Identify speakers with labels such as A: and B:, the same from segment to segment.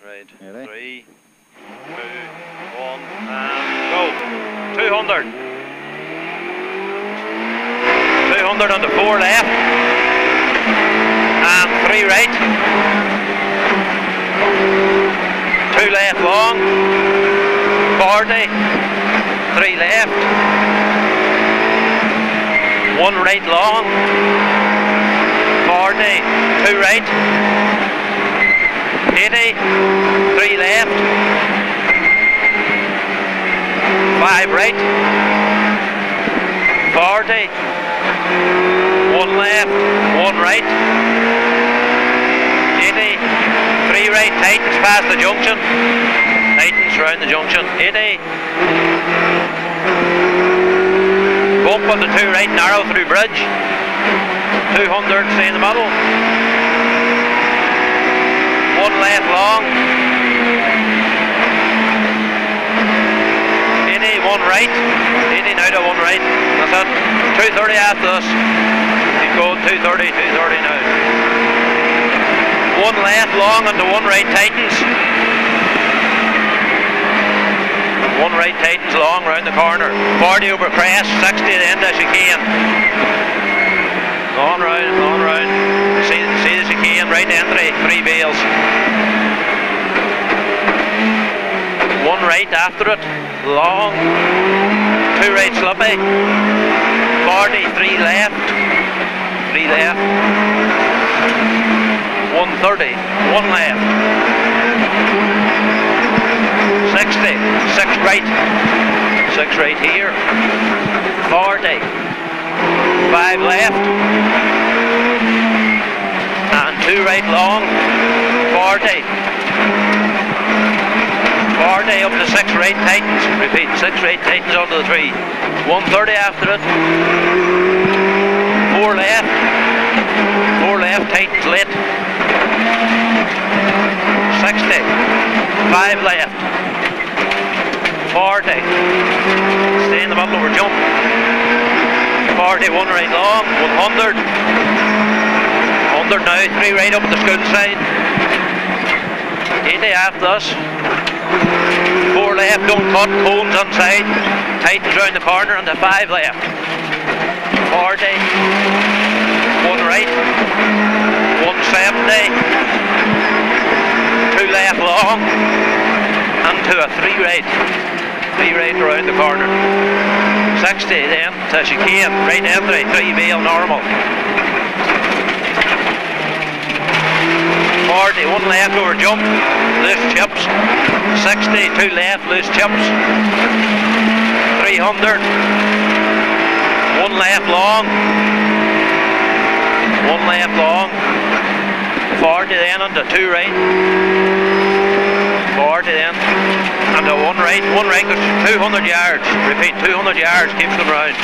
A: Right.
B: Ready?
A: 3, 2, 1, and go. 200. 200 on the 4 left. And 3 right. 2 left long. 40. 3 left. 1 right long. 40. 2 right. 80. 3 left. 5 right. 40. 1 left. 1 right. 80. 3 right. Tightens past the junction. Tightens round the junction. 80. Bump on the 2 right. Narrow through bridge. 200. Stay in the middle. 1 left long. 80, 1 right. 80 now to 1 right. That's it. 230 after this. Keep going. 230, 230 now. 1 left long and the 1 right tightens. 1 right tightens long round the corner. 40 over crest, 60 to the end as you can. On round. See as you can, right entry, 3 bales. 1 right after it, long. 2 right slippy. 40, 3 left. 3 left. 130, 1 left. 60, 6 right. 6 right here. 40. 5 left. And 2 right long. 40. 40 up to 6 right tightens. Repeat, 6 right tightens onto the 3. 130 after it. 4 left. 4 left tightens late. 60. 5 left. 40. Stay in the middle over jump. 40, 1 right long. 100. 100 now, 3 right up the school side. 80 after us. 4 left, don't cut, cones on side. Tightens round the corner and the 5 left. 40. 1 right. 170. 2 left long. And to a 3 right. 3 right around the corner. 60 then, as you can. Right entry, 3 bale normal. 40, 1 left over jump, loose chips. 60, 2 left, loose chips. 300. 1 left long. 1 left long. 40 then on the 2 right. 40 then. And the 1 right. 1 right goes 200 yards. Repeat, 200 yards, keeps them round.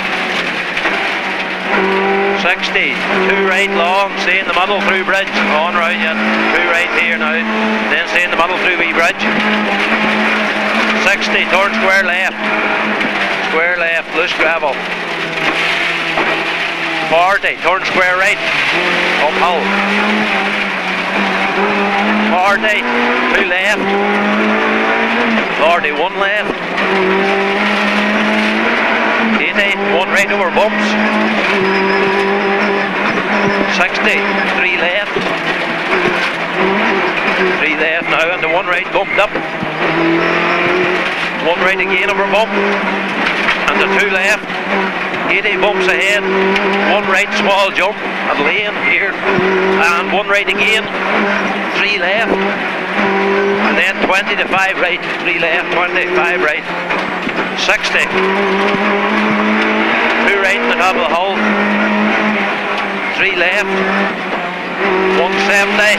A: 60, 2 right long, stay in the middle through bridge, on round yet, 2 right here now, then stay in the middle through wee bridge. 60, turn square left, loose gravel. 40, turn square right, uphill. 40, 2 left, 40, 1 left. 80, 1 right over bumps. 60, 3 left. 3 left now and the 1 right bumped up. 1 right again over bump. And the 2 left. 80 bumps ahead. 1 right small jump and lane here. And 1 right again. 3 left. And then 20 to 5 right. 3 left, 20, 5 right. 60. 2 right in the top of the hole. 3 left. 170.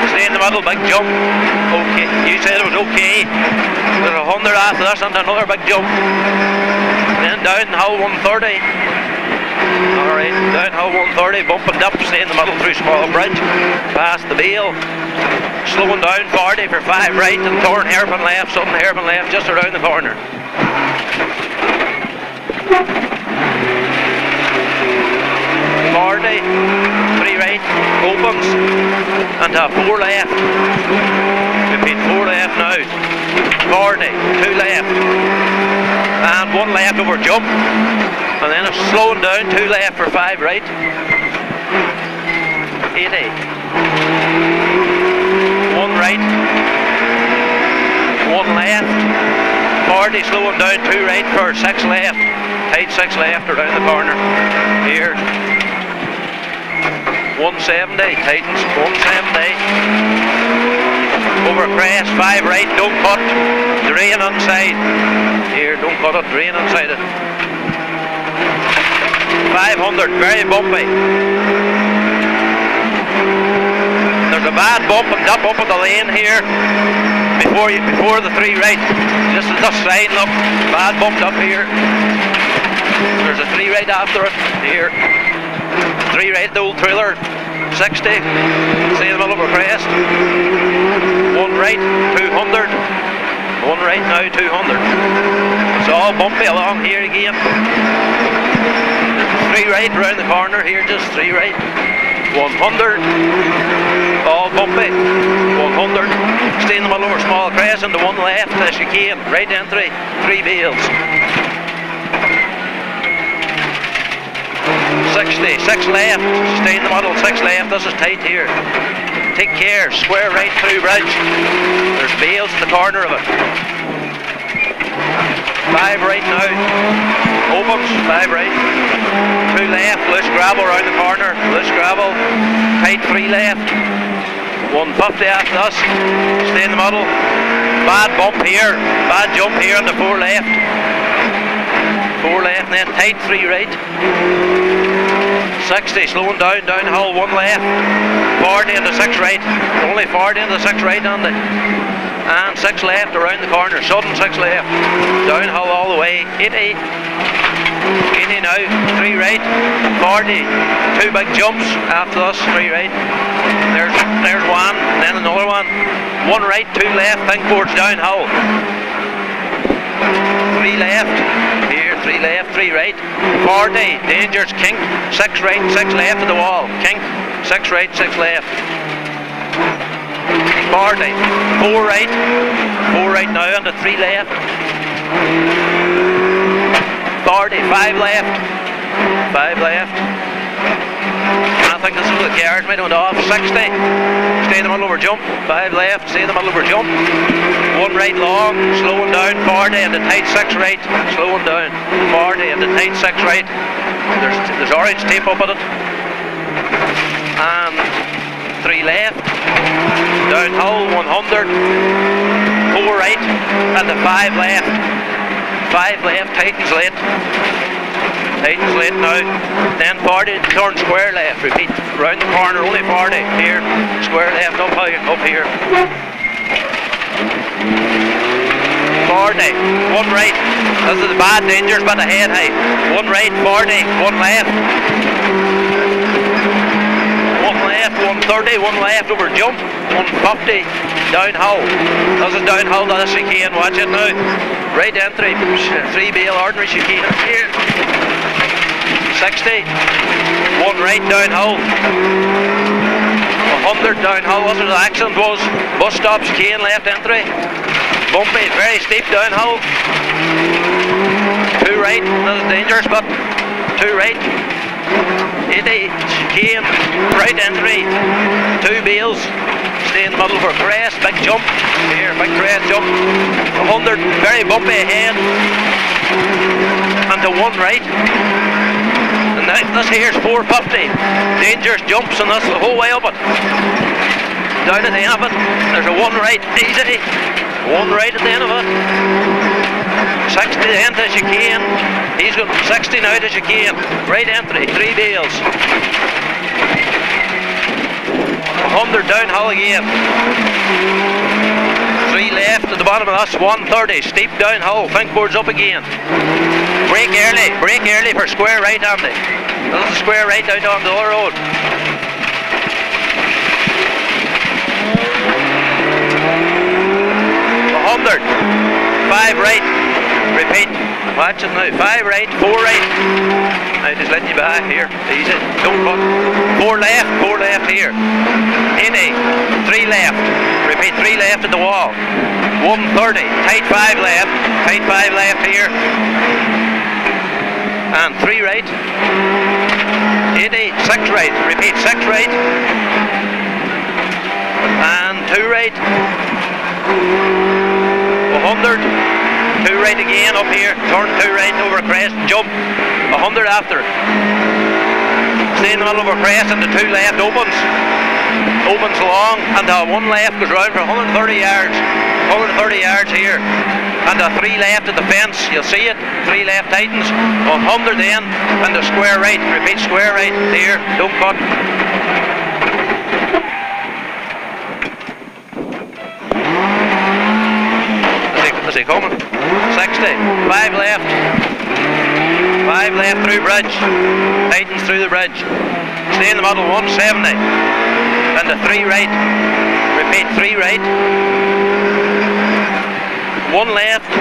A: Stay in the middle, big jump. Okay, you said it was okay. There's 100 after this and another big jump. Then down hill 130. Alright, down hill 130, bump and dip, stay in the middle through small bridge. Past the bale. Slowing down 40 for 5 right and turn hairpin left, sudden hairpin left just around the corner. 40, 3 right, opens, and 4 left. 40, 2 left, and 1 left over jump, and then it's slowing down, 2 left for 5 right, 80, 1 right, 1 left, 40, slowing down, 2 right for 6 left, tight 6 left around the corner, here, 170, tightens, 170, over crest, 5 right, don't cut, drain inside, here, don't cut it, drain inside it, 500, very bumpy, there's a bad bump and dip up at the lane here, before the 3 right, just as the sign, look, bad bump up here, there's a 3 right after it, here, 3 right, the old trailer, 60, see the middle of a crest, 1 right, 200, 1 right now, 200, it's all bumpy along here again, 3 right round the corner here, just 3 right, 100, all bumpy, 100, stay in the middle of a small crest and the 1 left as you can, right entry, 3 bales. 60, 6 left, stay in the middle, 6 left, this is tight here. Take care, square right through bridge. There's bales at the corner of it. 5 right now, opens, 5 right. 2 left, loose gravel around the corner, loose gravel, tight 3 left. 150 after this, stay in the middle. Bad bump here, bad jump here on the 4 left. 4 left and then tight 3 right. 60, slowing down, downhill 1 left, 40 into 6 right, only 40 into 6 right on and 6 left around the corner, sudden 6 left, downhill all the way, 80, 80 now, 3 right, 40, 2 big jumps after this, 3 right, there's 1, then another one, 1 right, 2 left, think boards downhill, 3 left, here 3 left, 3 right, 40, dangerous, kink, 6 right, 6 left of the wall, kink, 6 right, 6 left, 40, 4 right, 4 right now and 3 left, 40, 5 left, 5 left, I think this is the carriage might went off, 60, stay in the middle over jump, 5 left, stay in the middle over jump, 1 right long, slowing down, 40 and the tight 6 right, slowing down, 40 and the tight 6 right, there's orange tape up at it, and 3 left, downhill 100, 4 right, and the 5 left, 5 left, tightens late. Tightens late now, then 40, turn square left, repeat, round the corner, only 40, here, square left, up here, 40, 1 right, this is the bad, dangerous bit of head height, 1 right, 40, 1 left, 1 left, 130, 1 left over jump, 150, downhill, this is downhill, this chicane, watch it now, right entry, 3 bale ordinary chicane, here, 60, 1 right downhill, 100 downhill, what the accident was, bus stop, chicane, left entry, bumpy, very steep downhill, 2 right, this is dangerous, but 2 right, 80, chicane, right entry, 2 bales, stay in the middle for crest, big jump, here, big crest jump, 100, very bumpy ahead, and to 1 right, and this here's 450, dangerous jumps and that's the whole way up it, down at the end of it, there's a 1 right, easy, 1 right at the end of it, 60 to enter as you can, he's got 60 now as you can, right entry, 3 bales, 100 downhill again, 3 left at the bottom of this, 130, steep downhill, think boards up again, brake early for square right Andy, this is a square right down on the other road, 100, 5 right, repeat, watch it now, 5 right, 4 right, now just letting you back here, easy, don't cut, 4 left here, 80, 3 left, repeat. repeat 3 left at the wall, 130, tight 5 left here, and 3 right, 80, 6 right, repeat 6 right, and 2 right, 100, 2 right again up here, turn 2 right over crest, jump, 100 after it, stay in the middle of a crest and the 2 left opens long, and the 1 left goes round for 130 yards here, and the 3 left at the fence, you'll see it, 3 left tightens, 100 then, and the square right, repeat square right here, don't cut. Is he coming? 60, 5 left through bridge, tightens through the bridge, stay in the middle, 170, and the 3 right, repeat 3 right, 1 left,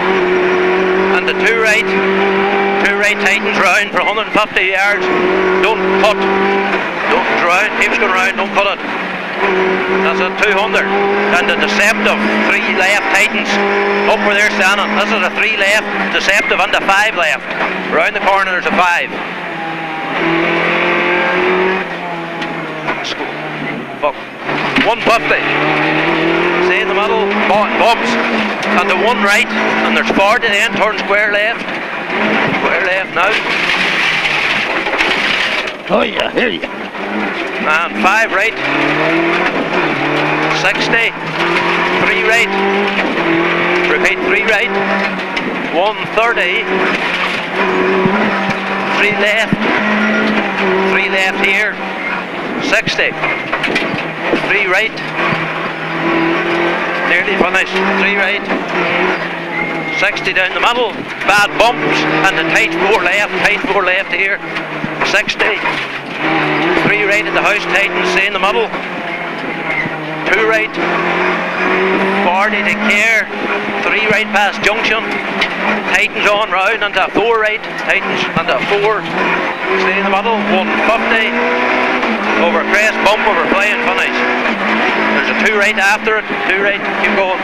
A: and the 2 right tightens round for 150 yards, don't cut, don't round, keeps going round, don't cut it. That's a 200, and the deceptive 3 left tightens up where they're standing. This is a 3 left deceptive and a 5 left. Round the corner there's a 5. Fuck. 150. Stay in the middle, bumps, and the 1 right, and there's 40 then, turn square left. Square left now.
B: Oh yeah, here you go.
A: And 5 right, 60, 3 right, repeat 3 right, 130, 3 left here, 60, 3 right, nearly finished, 3 right, 60 down the middle, bad bumps, and the tight 4 left here, 60, 3 right at the house, tightens, stay in the middle, 2 right, 40 to care, 3 right past junction, tightens on round, and a 4 right, tightens, and a 4, stay in the middle, 150, over crest, bump over fly and finish. There's a 2 right after it, 2 right, keep going.